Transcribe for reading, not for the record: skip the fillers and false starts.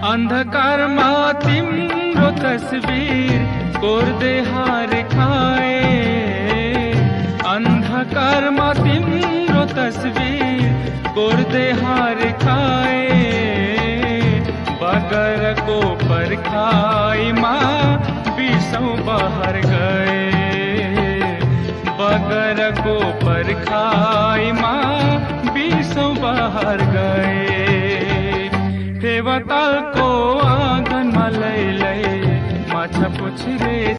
अंधकारमा तिम्रो तस्बिर कोर्दै हार खाए। अंधकारमा तिम्रो तस्बिर कोर्दै हार खाए। बगरको पर्खाइमा बिसौं बहर गए। बगरको पर्खाइमा बिसौं बहर गए। फेवातालको आँगनमा लैलै माछा पुछ्रे